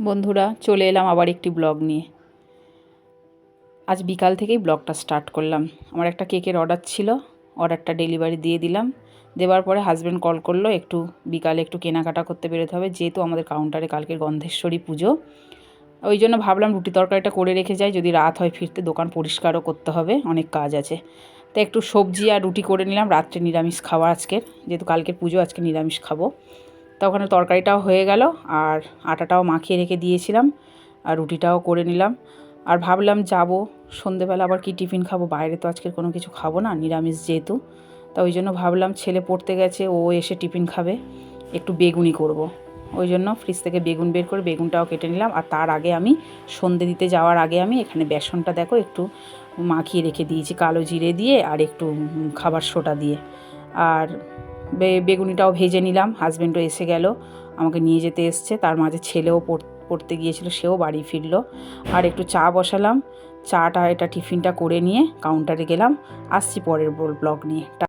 বন্ধুরা, চলে এলাম আবার একটি ব্লগ নিয়ে। আজ বিকাল থেকেই ব্লগটা স্টার্ট করলাম। আমার একটা কেকের অর্ডার ছিল, অর্ডারটা ডেলিভারি দিয়ে দিলাম। দেওয়ার পরে হাজব্যান্ড কল করলো, একটু বিকালে একটু কেনাকাটা করতে বেরোতে হবে, যেহেতু আমাদের কাউন্টারে কালকে গন্ধেশ্বরী পুজো। ওই জন্য ভাবলাম রুটি তরকারিটা করে রেখে যাই, যদি রাত হয় ফিরতে, দোকান পরিষ্কারও করতে হবে, অনেক কাজ আছে। তো একটু সবজি আর রুটি করে নিলাম, রাত্রে নিরামিষ খাওয়া আজকের, যেহেতু কালকের পুজো, আজকে নিরামিষ খাবো। তা ওখানে তরকারিটাও হয়ে গেল, আর আটাটাও মাখিয়ে রেখে দিয়েছিলাম, আর রুটিটাও করে নিলাম। আর ভাবলাম যাব সন্ধেবেলা আবার কি টিফিন খাবো, বাইরে তো আজকের কোনো কিছু খাবো না, নিরামিষ যেহেতু। তা ওই জন্য ভাবলাম ছেলে পড়তে গেছে, ও এসে টিফিন খাবে, একটু বেগুনি করব। ওই জন্য ফ্রিজ থেকে বেগুন বের করে বেগুনটাও কেটে নিলাম। আর তার আগে আমি সন্ধে দিতে যাওয়ার আগে আমি এখানে বেসনটা দেখো একটু মাখিয়ে রেখে দিয়েছি, কালো জিরে দিয়ে আর একটু খাবার সোডা দিয়ে। আর বেগুনিটাও ভেজে নিলাম। হাজব্যান্ডও এসে গেল, আমাকে নিয়ে যেতে এসছে, তার মাঝে ছেলেও পড়তে গিয়েছিল, সেও বাড়ি ফিরলো। আর একটু চা বসালাম, চাটা এটা টিফিনটা করে নিয়ে কাউন্টারে গেলাম। আসছি পরের ব্লগ নিয়ে।